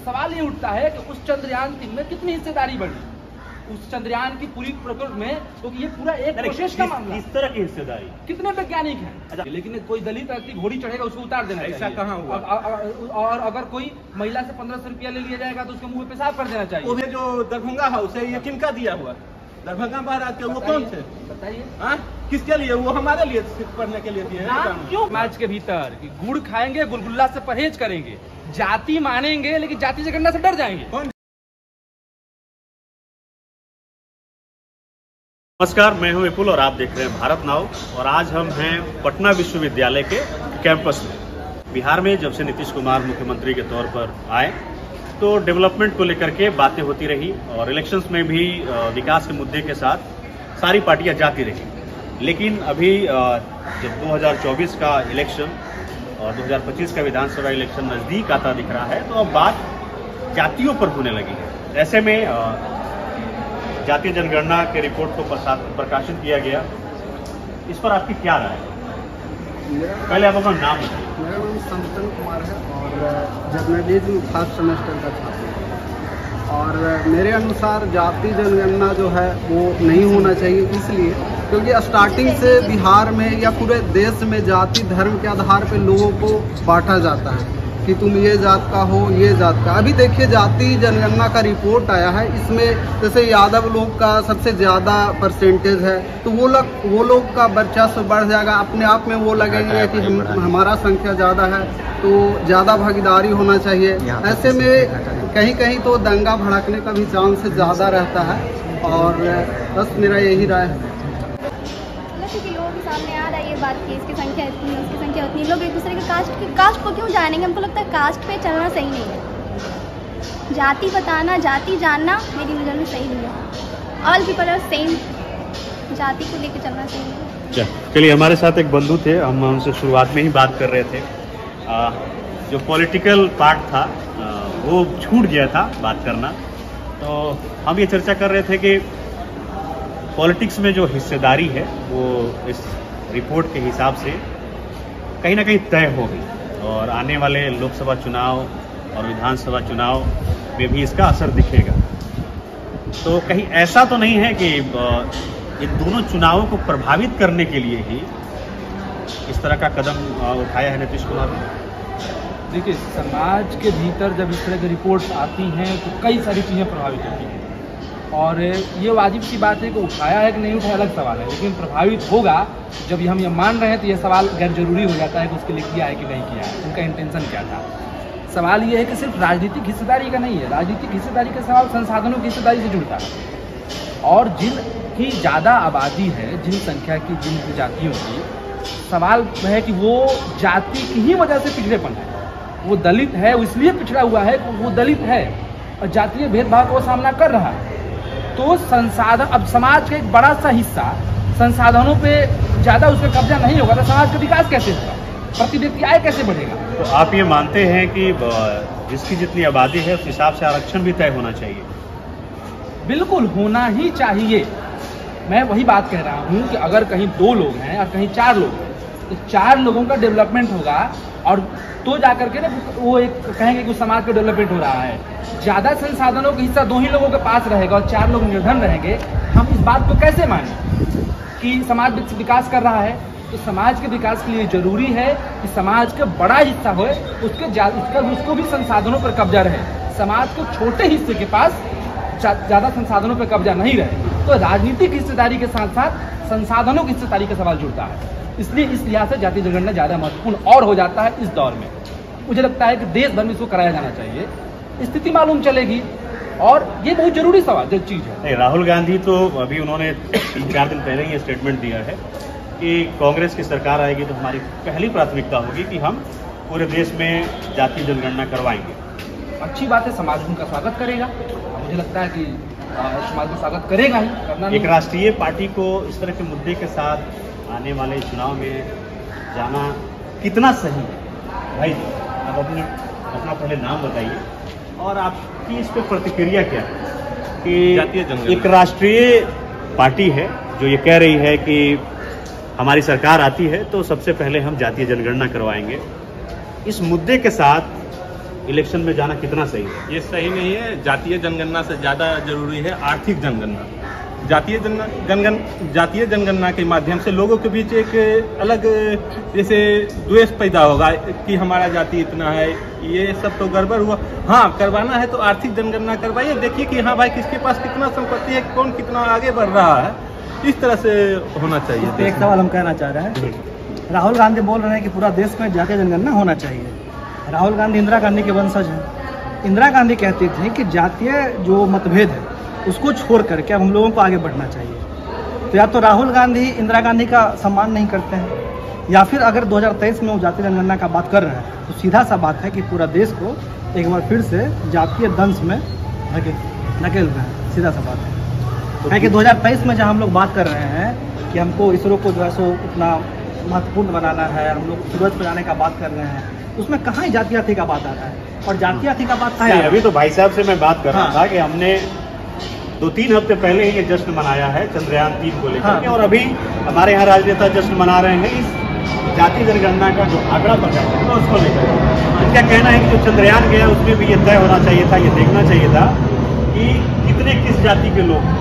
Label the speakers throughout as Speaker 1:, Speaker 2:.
Speaker 1: सवाल ये उठता है कि उस चंद्रयान-3 में कितनी हिस्सेदारी बढ़ी, उस चंद्रयान की पूरी प्रकृति में, क्योंकि ये पूरा एक प्रोसेस का मामला है।
Speaker 2: किस तरह की हिस्सेदारी,
Speaker 1: कितने वैज्ञानिक हैं, लेकिन कोई दलित व्यक्ति घोड़ी चढ़ेगा उसको उतार देना चाहिए।
Speaker 2: ऐसा कहाँ हुआ?
Speaker 1: और अगर कोई महिला से 1500 रुपया ले लिया जाएगा तो उसके मुंह पे पेशाब कर देना चाहिए।
Speaker 3: वो जो दरभंगा हाउस है ये किनका दिया हुआ? दरभंगा महाराज के वो कौन थे?
Speaker 1: बताइए।
Speaker 3: हाँ, किसके लिए? वो हमारे लिए पढ़ने के लिए दिए हैं।
Speaker 1: क्यों? समाज के भीतर कि गुड़ खाएंगे, गुलगुल्ला से परहेज करेंगे, जाति मानेंगे लेकिन जाति जनगणना से डर जाएंगे।
Speaker 2: नमस्कार, मैं हूं विपुल और आप देख रहे हैं भारत नाउ। और आज हम हैं पटना विश्वविद्यालय के कैंपस में। बिहार में जब से नीतीश कुमार मुख्यमंत्री के तौर पर आए तो डेवलपमेंट को लेकर के बातें होती रही और इलेक्शंस में भी विकास के मुद्दे के साथ सारी पार्टियां जाती रही। लेकिन अभी जब 2024 का इलेक्शन और 2025 का विधानसभा इलेक्शन नज़दीक आता दिख रहा है तो अब बात जातियों पर होने लगी है। ऐसे में जातीय जनगणना के रिपोर्ट को प्रकाशित किया गया, इस पर आपकी क्या राय है? पहले आप अपना नाम बताइए।
Speaker 4: मेरा नाम संतन कुमार है और जर्नलिज्म में फर्स्ट सेमेस्टर का छात्र हूँ। और मेरे अनुसार जाति जनगणना जो है वो नहीं होना चाहिए, इसलिए क्योंकि स्टार्टिंग से बिहार में या पूरे देश में जाति धर्म के आधार पर लोगों को बांटा जाता है कि तुम ये जात का हो, ये जात का। अभी देखिए जाति जनगणना का रिपोर्ट आया है, इसमें जैसे यादव लोग का सबसे ज़्यादा परसेंटेज है तो वो लोग का वर्चस्व बढ़ जाएगा, अपने आप में वो लगेंगे कि हमारा संख्या ज़्यादा है तो ज़्यादा भागीदारी होना चाहिए। ऐसे में कहीं कहीं तो दंगा भड़कने का भी चांस ज़्यादा रहता है और बस मेरा यही राय है।
Speaker 5: कि लोगों के सामने आ रहा है ये बात कि इसकी संख्या इतनी, उसकी संख्या उतनी, लोग एक दूसरे के कास्ट को क्यों जानेंगे? हमको लगता है कास्ट पे चलना सही नहीं है। जाति बताना, जाति जानना मेरी नज़र में सही नहीं है। ऑल पीपल आर सेम, जाति को लेकर चलना सही नहीं है।
Speaker 2: चलिए, हमारे साथ एक बंधु थे, हम उनसे शुरुआत में ही बात कर रहे थे। जो पॉलिटिकल पार्ट था वो छूट गया था बात करना, तो हम ये चर्चा कर रहे थे कि पॉलिटिक्स में जो हिस्सेदारी है वो इस रिपोर्ट के हिसाब से कहीं ना कहीं तय हो गई और आने वाले लोकसभा चुनाव और विधानसभा चुनाव में भी इसका असर दिखेगा। तो कहीं ऐसा तो नहीं है कि इन दोनों चुनावों को प्रभावित करने के लिए ही इस तरह का कदम उठाया है नीतीश कुमार ने?
Speaker 1: देखिए, समाज के भीतर जब इस तरह की रिपोर्ट्स आती हैं तो कई सारी चीज़ें प्रभावित होती हैं और ये वाजिब सी बात है कि उठाया है कि नहीं उठाया अलग सवाल है, लेकिन प्रभावित होगा जब हम ये मान रहे हैं तो ये सवाल गैर जरूरी हो जाता है कि उसके लिए किया है कि नहीं किया है, उनका इंटेंशन क्या था। सवाल ये है कि सिर्फ राजनीतिक हिस्सेदारी का नहीं है, राजनीतिक हिस्सेदारी का सवाल संसाधनों की हिस्सेदारी से जुड़ता है। और जिनकी ज़्यादा आबादी है, जिन संख्या की, जिन जातियों की, सवाल है कि वो जाति की ही वजह से पिछड़ेपन है। वो दलित है, वो इसलिए पिछड़ा हुआ है कि वो दलित है और जातीय भेदभाव का वो सामना कर रहा है। तो संसाधन, अब समाज का एक बड़ा सा हिस्सा संसाधनों पे ज़्यादा उसका कब्जा नहीं होगा तो समाज का विकास कैसे होगा, प्रति व्यक्ति आय कैसे बढ़ेगा?
Speaker 2: तो आप ये मानते हैं कि जिसकी जितनी आबादी है उस हिसाब से आरक्षण भी तय होना चाहिए?
Speaker 1: बिल्कुल होना ही चाहिए। मैं वही बात कह रहा हूँ कि अगर कहीं 2 लोग हैं और कहीं 4 लोग हैं तो 4 लोगों का डेवलपमेंट होगा और तो जाकर के ना वो एक कहेंगे कि उस समाज का डेवलपमेंट हो रहा है। ज़्यादा संसाधनों का हिस्सा 2 ही लोगों के पास रहेगा और 4 लोग निर्धन रहेंगे, हम इस बात को कैसे मानें कि समाज विकास कर रहा है? तो समाज के विकास के लिए जरूरी है कि समाज का बड़ा हिस्सा हो, उसको भी संसाधनों पर कब्जा रहे, समाज को छोटे हिस्से के पास ज़्यादा संसाधनों पर कब्जा नहीं रहे। तो राजनीतिक हिस्सेदारी के साथ साथ संसाधनों की हिस्सेदारी का सवाल जुड़ता है। इसलिए इस लिहाज से जातीय जनगणना ज़्यादा महत्वपूर्ण और हो जाता है इस दौर में। मुझे लगता है कि देश भर में इसको कराया जाना चाहिए, स्थिति मालूम चलेगी और ये बहुत जरूरी सवाल जो चीज़ है।
Speaker 2: नहीं, राहुल गांधी तो अभी उन्होंने 3-4 दिन पहले ही स्टेटमेंट दिया है कि कांग्रेस की सरकार आएगी तो हमारी पहली प्राथमिकता होगी कि हम पूरे देश में जातीय जनगणना करवाएंगे।
Speaker 1: अच्छी बात है, समाज उनका स्वागत करेगा। मुझे लगता है कि समाज को स्वागत करेगा ही, करना नहीं।
Speaker 2: एक राष्ट्रीय पार्टी को इस तरह के मुद्दे के साथ आने वाले चुनाव में जाना कितना सही है? भाई, आप अपना पहले नाम बताइए और आपकी इस पर प्रतिक्रिया क्या है कि एक राष्ट्रीय पार्टी है जो ये कह रही है कि हमारी सरकार आती है तो सबसे पहले हम जातीय जनगणना करवाएंगे। इस मुद्दे के साथ इलेक्शन में जाना कितना सही है?
Speaker 3: ये सही नहीं है। जातीय जनगणना से ज़्यादा जरूरी है आर्थिक जनगणना। जातीय जनगणना के माध्यम से लोगों के बीच एक अलग जैसे द्वेष पैदा होगा कि हमारा जाति इतना है, ये सब तो गड़बड़ हुआ। हाँ, करवाना है तो आर्थिक जनगणना करवाइए, देखिए कि हाँ भाई किसके पास कितना संपत्ति है, कौन कितना आगे बढ़ रहा है, इस तरह से होना चाहिए।
Speaker 6: एक सवाल हम कहना चाह रहे हैं, राहुल गांधी बोल रहे हैं कि पूरा देश में जातीय जनगणना होना चाहिए। राहुल गांधी इंदिरा गांधी के वंशज हैं। इंदिरा गांधी कहती थी कि जातीय जो मतभेद है उसको छोड़ करके अब हम लोगों को आगे बढ़ना चाहिए। तो या तो राहुल गांधी इंदिरा गांधी का सम्मान नहीं करते हैं, या फिर अगर 2023 में वो जातीय जनगणना का बात कर रहे हैं तो सीधा सा बात है कि पूरा देश को एक बार फिर से जातीय दंश में धकेल रहे हैं। सीधा सा बात है कि 2023 में जहाँ हम लोग बात कर रहे हैं कि हमको इसरो को जो है सो उतना महत्वपूर्ण बनाना है, हम लोग सूरज पर जाने का बात कर रहे हैं, उसमें कहाँ जातीय का बात आ रहा है? और जातीय का बात है
Speaker 2: अभी तो भाई साहब से मैं बात कर रहा था कि हमने 2-3 हफ्ते पहले ही ये जश्न मनाया है चंद्रयान 3 को लेकर के, और अभी हमारे यहाँ राजनेता जश्न मना रहे हैं इस जातीय जनगणना का जो आंकड़ा प्रकाशित होगा उसको लेकर। इनका कहना है कि जो चंद्रयान गया उसमें भी ये तय होना चाहिए था, ये देखना चाहिए था कि कितने किस जाति के लोग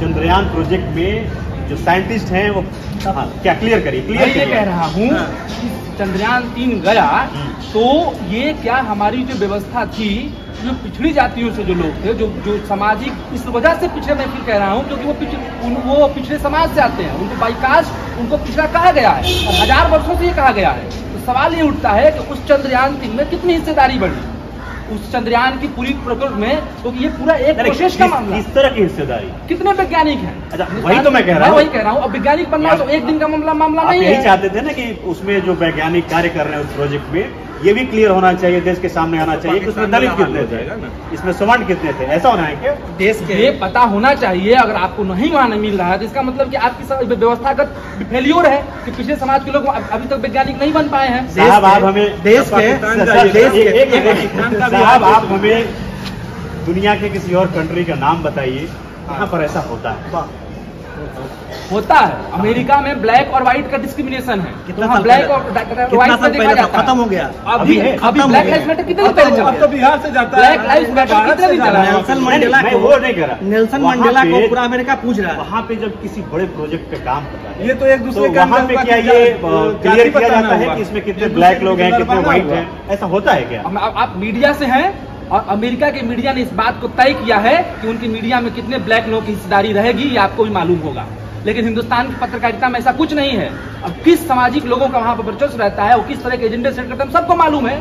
Speaker 2: चंद्रयान प्रोजेक्ट में जो साइंटिस्ट हैं वो क्या क्लियर करिए।
Speaker 1: मैं ये कह रहा हूँ चंद्रयान 3 गया तो ये क्या हमारी जो व्यवस्था थी, जो पिछड़ी जातियों से जो लोग थे, जो सामाजिक, इस वजह से पिछड़े, मैं फिर कह रहा हूँ क्योंकि वो पिछड़े समाज से आते हैं, उनको बाईकास्ट, उनको पिछड़ा कहा गया है और 1000 वर्षों से ये कहा गया है। तो सवाल ये उठता है कि उस चंद्रयान 3 में कितनी हिस्सेदारी बढ़ी उस चंद्रयान की पूरी प्रकृति में, तो ये पूरा एक प्रोसेस का मामला।
Speaker 2: इस तरह की हिस्सेदारी
Speaker 1: कितने वैज्ञानिक हैं?
Speaker 2: अच्छा, वही तो मैं कह रहा हूँ,
Speaker 1: वही कह रहा हूँ। अब वैज्ञानिक बनना तो एक दिन का मामला नहीं है।
Speaker 2: यही चाहते थे ना कि उसमें जो वैज्ञानिक कार्य कर रहे हैं उस प्रोजेक्ट में, ये भी क्लियर होना चाहिए, देश के सामने आना चाहिए कि उसमें दलित कितने थे, इसमें सवर्ण कितने थे, ऐसा होना है क्या?
Speaker 1: देश के ये पता होना चाहिए। अगर आपको नहीं वहाँ नहीं मिल रहा है तो इसका मतलब कि आपकी व्यवस्थागत फेल्योर है कि पिछले समाज के लोग अभी तक वैज्ञानिक नहीं बन पाए हैं।
Speaker 2: साहब आप हमें साहब आप हमें दुनिया के किसी और कंट्री का नाम बताइए जहाँ पर ऐसा होता है।
Speaker 1: होता है अमेरिका में ब्लैक और व्हाइट का डिस्क्रिमिनेशन है,
Speaker 6: कितना
Speaker 1: ब्लैक और व्हाइट से देखा जाता है।
Speaker 6: खत्म हो गया
Speaker 1: अभी ब्लैक लाइव्स मैटर कितने पहले चला?
Speaker 3: अब तो बिहार से जाता है,
Speaker 1: ब्लैक लाइव्स मैटर कितने दिन चला?
Speaker 6: नेल्सन मंडेला
Speaker 2: मैं वो नहीं कह रहा,
Speaker 6: नेल्सन मंडेला को पूरा अमेरिका पूछ रहा है।
Speaker 2: वहाँ पे जब किसी बड़े प्रोजेक्ट पे काम कर रहा है
Speaker 3: ये तो एक दूसरे
Speaker 2: तो वहाँ पे क्या ये क्लियर किया जाता है कि इसमें कितने ब्लैक लोग हैं, कितने व्हाइट हैं, ऐसा होता है क्या?
Speaker 1: आप मीडिया से हैं और अमेरिका के मीडिया ने इस बात को तय किया है कि उनकी मीडिया में कितने ब्लैक लोगों की हिस्सेदारी रहेगी, ये आपको भी मालूम होगा। लेकिन हिंदुस्तान की पत्रकारिता में ऐसा कुछ नहीं है। अब किस सामाजिक लोगों का वहां पर वर्चस्व रहता है, वो किस तरह के एजेंडे सेट करते हैं, सबको मालूम है।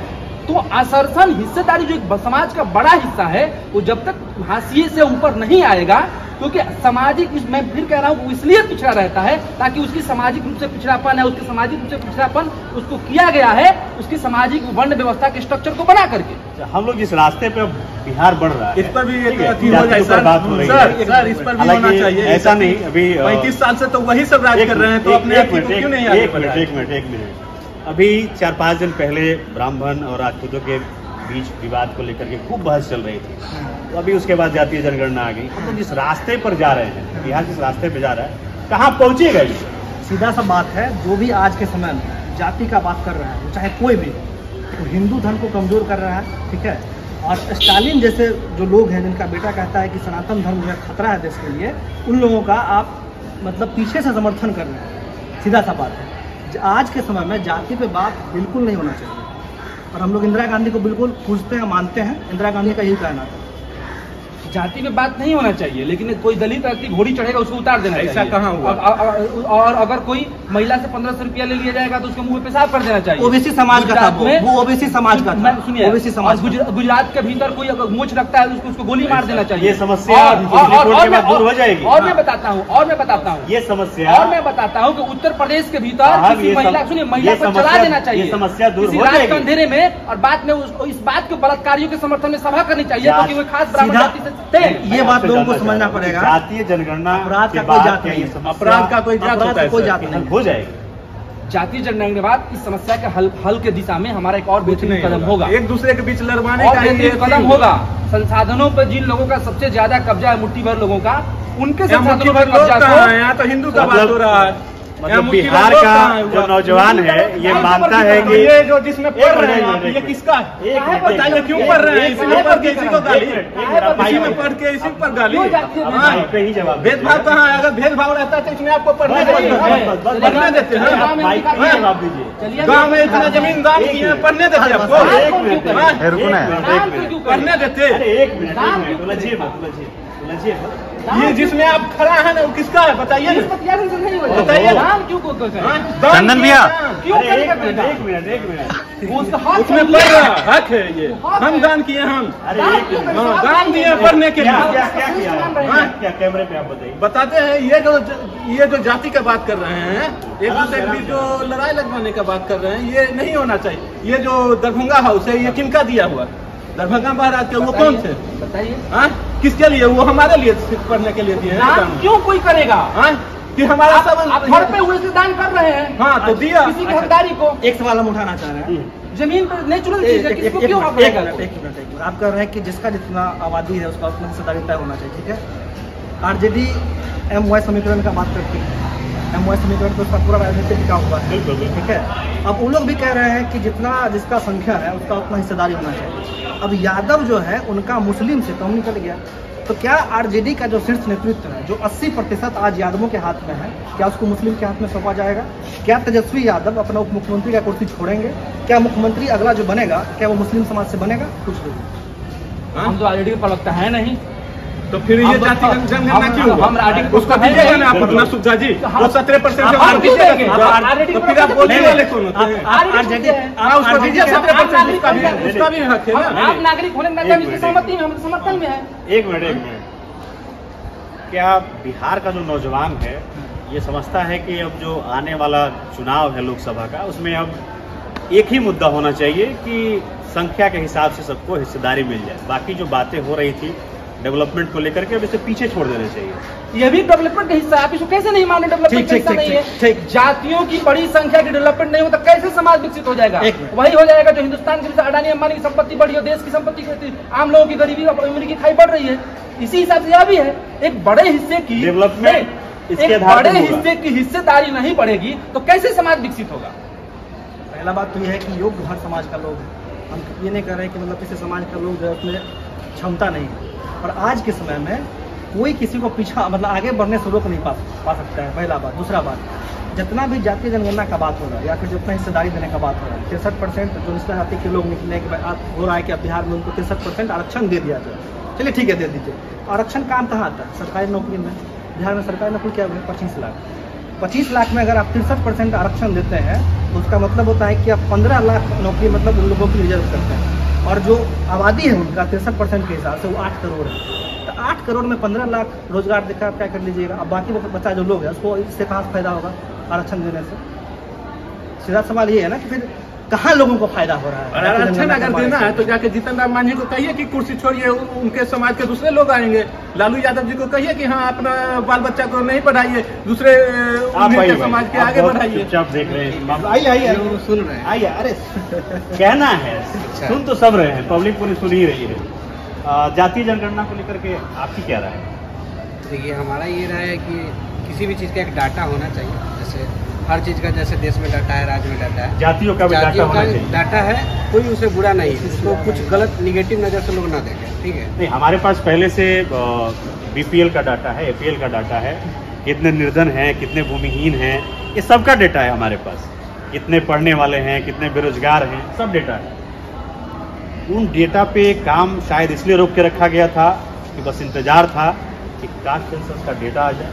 Speaker 1: तो असरसन हिस्सेदारी जो एक समाज का बड़ा हिस्सा है, वो जब तक हाशिए से ऊपर नहीं आएगा, क्योंकि सामाजिक, मैं फिर कह रहा हूँ, इसलिए पिछड़ा रहता है ताकि उसकी सामाजिक रूप से पिछड़ापन है, उसके सामाजिक रूप से पिछड़ापन उसको किया गया है उसकी सामाजिक वर्ण व्यवस्था के स्ट्रक्चर को बना करके।
Speaker 2: हम लोग जिस रास्ते पे बिहार बढ़ रहा है
Speaker 3: इस पर भी एक
Speaker 2: बात हो रही है
Speaker 3: सर, इस पर भी होना चाहिए।
Speaker 2: ऐसा नहीं, अभी
Speaker 3: 35 साल से तो वही सब राज कर रहे हैं, तो अपने आप को क्यों नहीं आगे बढ़ रहे?
Speaker 2: एक मिनट अभी 4-5 दिन पहले ब्राह्मण और राजपूतों के बीच विवाद को लेकर के खूब बहस चल रही थी, तो अभी उसके बाद जातीय जनगणना आ गई। तो जिस रास्ते पर जा रहे हैं, बिहार जिस रास्ते पर जा रहा है, कहाँ पहुंचेगा ये?
Speaker 6: सीधा सा बात है, जो भी आज के समय में जाति का बात कर रहा है, चाहे कोई भी, तो हिंदू धर्म को कमजोर कर रहा है, ठीक है। और स्टालिन जैसे जो लोग हैं, जिनका बेटा कहता है कि सनातन धर्म जो है खतरा है देश के लिए, उन लोगों का आप मतलब पीछे से समर्थन कर रहे हैं। सीधा सा बात है, आज के समय में जाति पे बात बिल्कुल नहीं होना चाहिए। और हम लोग इंदिरा गांधी को बिल्कुल पूछते हैं, मानते हैं, इंदिरा गांधी का यही कहना था।
Speaker 1: जाति में बात नहीं होना चाहिए, लेकिन कोई दलित व्यक्ति घोड़ी चढ़ेगा उसको उतार देना चाहिए।
Speaker 3: ऐसा कहाँ हुआ?
Speaker 1: और अगर कोई महिला से 1500 रुपया ले लिया जाएगा तो उसके मुंह पे पेशाब कर देना चाहिए।
Speaker 6: ओबीसी समाज का था वो ओबीसी समाज का था।
Speaker 1: सुनिए,
Speaker 6: ओबीसी समाज
Speaker 1: गुजरात के भीतर कोई अगर मूछ रखता है उसको गोली मार देना चाहिए।
Speaker 2: ये समस्या दूर हो जाएगी।
Speaker 1: और मैं बताता हूँ
Speaker 2: ये समस्या,
Speaker 1: और मैं बताता हूँ कि उत्तर प्रदेश के भीतर किसी महिला, सुनिए, महिला पर चला देना चाहिए,
Speaker 2: समस्या दूर हो
Speaker 1: जाएगी अंधेरे में, और बाद में इस बात के बलात्कारियों के समर्थन में सभा करनी चाहिए क्योंकि वो खास ब्राह्मण जाति से थे।
Speaker 6: ये बात लोगों को समझना पड़ेगा।
Speaker 2: जातीय जनगणना
Speaker 6: अपराध का कोई जात नहीं,
Speaker 3: अपराध का कोई
Speaker 6: जात नहीं
Speaker 2: हो जाएगी।
Speaker 1: जातीय जनगणना के बाद इस समस्या के हल के दिशा में हमारा एक और बेहतरीन कदम होगा,
Speaker 3: एक दूसरे के बीच लड़वाने
Speaker 1: का बेहतरीन कदम होगा। संसाधनों पर जिन लोगों का सबसे ज्यादा कब्जा है, मुट्ठी भर लोगों का, उनके संसाधनों पर कब्जा
Speaker 3: यहाँ तो हिंदू का बात हो रहा है।
Speaker 2: मतलब बिहार का जो नौजवान है ये मानता है कि
Speaker 3: ये जो जिसमें पढ़ रहे हैं ये किसका है? बताइए क्यों पढ़ रहे हैं? इसी में पढ़ के इसी को गाली, इसी में पढ़ के इसी पर गाली। भेदभाव कहाँ है? अगर भेदभाव रहता है तो इसमें आपको पढ़ने देते हैं। गाँव में इतना जमीन दान किए हैं, पढ़ने देते आपको? पढ़ने देते? ये जिसमें आप खड़ा है ना वो किसका है बताइए? बताइए
Speaker 7: चंदन भैया
Speaker 2: एक मिनट
Speaker 3: उसमें पढ़ रहा हक है ये, हम दान किए, हम दान दिए पढ़ने के लिए।
Speaker 2: क्या कैमरे पे आप बताइए?
Speaker 3: बताते हैं ये जो जाति का बात कर रहे हैं, एक दूसरे के बीच जो लड़ाई लगवाने का बात कर रहे हैं, ये नहीं होना चाहिए। ये जो दरभंगा हाउस है ये किनका दिया हुआ? दरभंगा महाराज के। वो कौन थे
Speaker 1: बताइए?
Speaker 3: किसके लिए? वो हमारे लिए पढ़ने के लिए दिए हैं।
Speaker 1: क्यों कोई करेगा?
Speaker 3: कि हमारा सब
Speaker 1: आप घर पे हुए से दान कर रहे हैं।
Speaker 3: हाँ तो दिया
Speaker 1: किसी की हकदारी को।
Speaker 6: एक सवाल हम उठाना चाह रहे हैं,
Speaker 1: जमीन पर नेचुरल चीज है, किसको क्यों हक
Speaker 6: एक
Speaker 1: रहेगा?
Speaker 6: मिनट आप कह रहे हैं कि जिसका जितना आबादी है उसका उतना हिस्सेदारी तय होना चाहिए, ठीक है? आरजेडी MY समीकरण का बात करती है, MY समीकरण तो उसका पूरा राजनीतिक टिका हुआ है, ठीक है? अब उन लोग भी कह रहे हैं कि जिसका संख्या है उसका उतना हिस्सेदारी होना चाहिए। अब यादव जो है उनका मुस्लिम से कम निकल गया, तो क्या आरजेडी का जो शीर्ष नेतृत्व है जो 80% आज यादवों के हाथ में है, क्या उसको मुस्लिम के हाथ में सौंपा जाएगा? क्या तेजस्वी यादव अपना उप मुख्यमंत्री का कुर्सी छोड़ेंगे? क्या मुख्यमंत्री अगला जो बनेगा क्या वो मुस्लिम समाज से बनेगा? कुछ नहीं।
Speaker 1: हम तो आरजेडी के प्रवक्ता है नहीं,
Speaker 3: तो फिर ये जाति जनगणना क्यों?
Speaker 1: हम आरजेडी
Speaker 3: उसको दीजिएगा ना आप अपना सुविधा जी, वो 17%
Speaker 1: हम क्यों देंगे?
Speaker 3: तो फिर आप बोलने वाले कौन होते हैं? उसको दीजिए 17%, उसका भी हक है ना।
Speaker 1: आप नागरिक होने के नाते हम इसकी सहमति में, हम समर्थन में है।
Speaker 2: एक मिनट क्या बिहार का जो नौजवान है ये समझता है कि अब जो आने वाला चुनाव है लोकसभा का, उसमें अब एक ही मुद्दा होना चाहिए कि संख्या के हिसाब से सबको हिस्सेदारी मिल जाए, बाकी जो बातें हो रही थी डेवलपमेंट को लेकर के अब इसे पीछे छोड़ देना चाहिए?
Speaker 1: ये भी डेवलपमेंट का हिस्सा है, आप इसको कैसे नहीं माने? डेवलपमेंट का हिस्सा नहीं है। जातियों की बड़ी संख्या की डेवलपमेंट नहीं होता कैसे समाज विकसित हो जाएगा? वही हो जाएगा जो हिंदुस्तान के जैसे अडानी अंबानी की संपत्ति बढ़ी हो, देश की संपत्ति घटी, आम लोगों की गरीबी और अमीरी की खाई बढ़ रही है। इसी हिसाब से यह भी है, एक बड़े हिस्से की
Speaker 2: डेवलपमेंट
Speaker 1: एक बड़े हिस्से की हिस्सेदारी नहीं बढ़ेगी तो कैसे समाज विकसित होगा?
Speaker 6: पहला बात तो यह है कि योग्य हर समाज का लोग है। हम ये नहीं कर रहे कि मतलब किसी समाज का लोग जो है उसमें क्षमता नहीं है, और आज के समय में कोई किसी को पीछा मतलब आगे बढ़ने से रोक नहीं पा सकता है, पहला बात। दूसरा बात, जितना भी जातीय जनगणना का बात हो रहा है या फिर जितना हिस्सेदारी देने का बात हो रहा है, 63% जो निचला जाति के लोग निकले कि हो रहा है कि अब बिहार में उनको 63% आरक्षण दे दिया जाए। चलिए ठीक है, दे दीजिए। आरक्षण काम कहाँ आता है? सरकारी नौकरी में। बिहार में सरकारी नौकरी क्या हुई? 25 लाख। 25 लाख में अगर आप 63% आरक्षण देते हैं तो उसका मतलब होता है कि आप 15 लाख नौकरी मतलब उन लोगों की रिजर्व करते हैं, और जो आबादी है उनका 63% के हिसाब से वो 8 करोड़ है। तो 8 करोड़ में 15 लाख रोजगार देकर आप क्या कर लीजिएगा? अब बाकी बच्चा जो लोग है उसको इससे कहाँ फायदा होगा आरक्षण देने से? सीधा सवाल ये है ना कि फिर कहाँ लोगों को फायदा हो रहा है?
Speaker 3: और आरक्षण अगर देना है तो जाके जीतन राम मांझी को कहिए कि कुर्सी छोड़िए, उनके समाज के दूसरे लोग आएंगे। लालू यादव जी को कहिए कि हाँ अपना बाल बच्चा को नहीं पढ़ाइए, दूसरे समाज के आगे बढ़ाइए।
Speaker 2: आप देख रहे हैं,
Speaker 3: आइए सुन रहे हैं,
Speaker 2: आइए। अरे कहना है, सुन तो सब रहे हैं, पब्लिक पूरी सुन ही रही है। जातीय जनगणना को लेकर के आपकी क्या राय है?
Speaker 8: देखिए हमारा ये राय है कि किसी भी चीज़ का एक डाटा होना चाहिए, जैसे हर चीज़ का जैसे देश में डाटा है, राज्य में डाटा है,
Speaker 2: जातियों का भी डाटा होना चाहिए।
Speaker 8: डाटा है, कोई उसे बुरा नहीं है, उसको कुछ गलत निगेटिव नज़र से लोग ना देखें, ठीक है?
Speaker 2: नहीं, हमारे पास पहले से BPL का डाटा है, APL का डाटा है, कितने निर्धन हैं, कितने भूमिहीन हैं, ये सब का डेटा है हमारे पास। कितने पढ़ने वाले हैं, कितने बेरोजगार हैं, सब डेटा है। उन डेटा पे काम शायद इसलिए रोक के रखा गया था कि बस इंतजार था कि कास्ट सेंसस का डेटा आ जाए,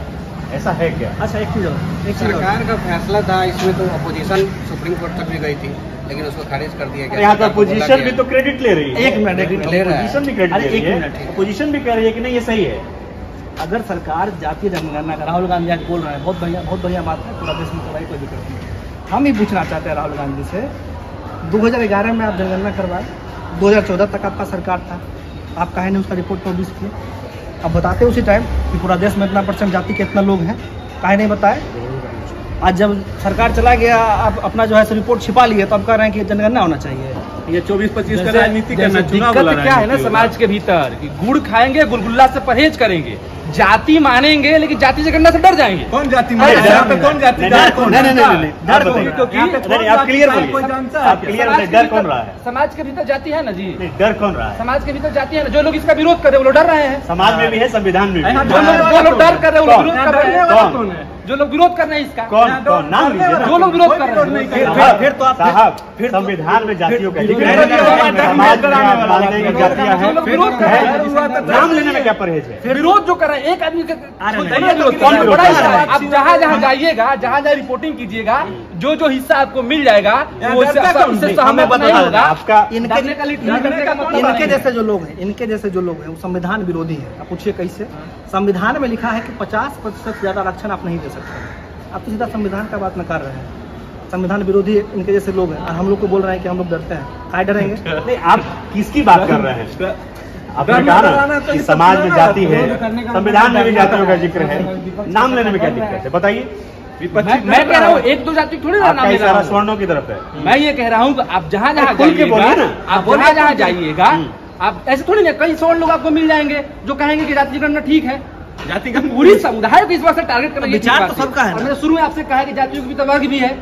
Speaker 2: ऐसा है क्या?
Speaker 6: अच्छा एक चीज़ और,
Speaker 8: सरकार का फैसला था इसमें, तो अपोजिशन सुप्रीम कोर्ट तक भी गई थी लेकिन उसको खारिज कर दिया गया।
Speaker 2: यहाँ पर अपोजिशन भी तो क्रेडिट ले रही है।
Speaker 6: एक मिनट
Speaker 8: ले रहा है,
Speaker 2: अपोजिशन भी क्रेडिट ले रही है, अपोजिशन भी कह रही है कि नहीं ये सही है।
Speaker 6: अगर सरकार जातीय जनगणना का, राहुल गांधी आज बोल रहे हैं, बहुत बढ़िया बात है, पूरा देश में करवाई, कोई दिक्कत नहीं। हम ही पूछना चाहते हैं राहुल गांधी से, 2011 में आप जनगणना करवाए, 2014 तक आपका सरकार था, आप काहे नहीं उसका रिपोर्ट पब्लिश किए? अब बताते उसी टाइम कि पूरा देश में इतना % जाति के इतना लोग हैं, काहे नहीं बताए? आज जब सरकार चला गया, आप अपना जो है रिपोर्ट छिपा लिए, तो आप कह रहे हैं कि जनगणना होना चाहिए।
Speaker 3: ये 24-25 का राजनीति करना,
Speaker 1: दिक्कत क्या है ना समाज के भीतर कि गुड़ खाएंगे, गुलगुल्ला से परहेज करेंगे, जाति मानेंगे लेकिन जाति से गणना से डर जाएंगे।
Speaker 3: कौन जाति मानेगा? यहाँ पे कौन जाति?
Speaker 2: नहीं, आप क्लियर बोलिए, आप क्लियर बताइए, डर कौन रहा है?
Speaker 1: समाज के भीतर जाति है ना जी,
Speaker 2: नहीं, डर कौन रहा है?
Speaker 1: समाज के भीतर जाति है ना, जो लोग इसका विरोध कर रहे हैं वो लोग डर रहे हैं।
Speaker 2: समाज में भी है, संविधान में भी है।
Speaker 1: जो लोग डर कर रहे हैं वो लोग विरोध कर रहे हैं।
Speaker 3: कौन है?
Speaker 1: जो लोग विरोध कर रहे हैं इसका,
Speaker 2: कौन कौन नाम लीजिए ना।
Speaker 1: जो लोग विरोध कर रहे हैं।
Speaker 6: फिर तो आप
Speaker 2: साहब, संविधान में जातियों का जिक्र है, समाज में आप मानते हैं कि जातियां हैं, नाम लेने में क्या परहेज है?
Speaker 1: विरोध जो कर रहे हैं एक आदमी का
Speaker 2: कौन विरोध
Speaker 1: बड़ा
Speaker 2: कर
Speaker 1: हिस्सा,
Speaker 2: रहा है?
Speaker 1: आप जहाँ जहाँ जाइएगा, जहाँ जहाँ रिपोर्टिंग कीजिएगा, जो जो हिस्सा आपको मिल जाएगा वो उससे सहमत नहीं होगा।
Speaker 2: आपका
Speaker 6: इनके जैसे जो लोग हैं, इनके जैसे जो लोग हैं वो संविधान विरोधी है। आप पूछिए कैसे? संविधान में लिखा है कि 50% से ज्यादा आरक्षण आप नहीं दे सकते। आप तो सीधा संविधान का बात न कर रहे हैं। संविधान विरोधी इनके जैसे लोग हैं और हम लोग को बोल रहे हैं कि हम लोग डरते हैं। काय डरेंगे?
Speaker 2: नहीं, आप किसकी बात कर रहे हैं? आपने कहा ना कि समाज में जाति है, संविधान में भी जातियों का जिक्र है, नाम लेने में क्या दिक्कत है? बताइए।
Speaker 1: मैं कह रहा हूँ एक दो जाति थोड़ी ना नाम ले रहा हूँ,
Speaker 2: स्वर्णों की तरफ है।
Speaker 1: मैं ये कह रहा हूँ कि आप जहाँ जहाँ
Speaker 2: खुल के बोलिए ना।
Speaker 1: आप जहाँ जहाँ जाइएगा, आप ऐसे थोड़ी ना कई स्वर्ण लोग आपको मिल जाएंगे जो कहेंगे कि जाति जनगणना ठीक है।
Speaker 3: जाति का
Speaker 1: पूरी समुदाय को इस बात से टारगेट करना,
Speaker 6: विचार तो सबका है ना।
Speaker 1: मैंने शुरू में आपसे कहा कि जातियों के भीतर वर्ग भी है,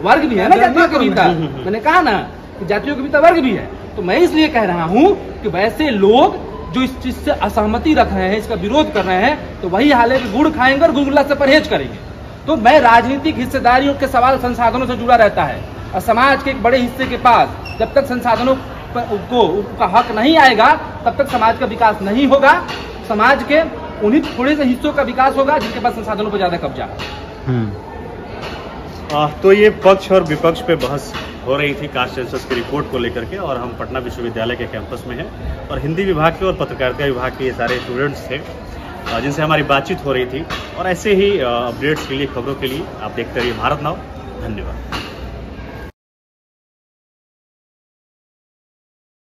Speaker 1: वर्ग भी है ना जातियों के भीतर। मैंने कहा ना कि जातियों के भीतर वर्ग भी है। तो मैं इसलिए कह रहा हूँ कि वैसे लोग जो इस चीज से असहमति रख रहे हैं, इसका विरोध कर रहे हैं, तो वही हाल है कि गुड़ खाएंगे और गुलगुला से परहेज करेंगे। तो मैं राजनीतिक हिस्सेदारियों के सवाल संसाधनों से जुड़ा रहता है और समाज के एक बड़े हिस्से के पास जब तक संसाधनों को उनका हक नहीं आएगा तब तक समाज का विकास नहीं होगा। समाज के उन्हीं थोड़े से हिस्सों का विकास होगा जिनके पास संसाधनों पर ज्यादा कब्जा है।
Speaker 2: तो ये पक्ष और विपक्ष पे बहस हो रही थी कास्ट सेंसस की रिपोर्ट को लेकर के, और हम पटना विश्वविद्यालय के कैंपस में हैं और हिंदी विभाग के और पत्रकारिता विभाग के ये सारे स्टूडेंट्स थे जिनसे हमारी बातचीत हो रही थी। और ऐसे ही अपडेट्स के लिए, खबरों के लिए आप देखते रहिए भारत नाउ। धन्यवाद।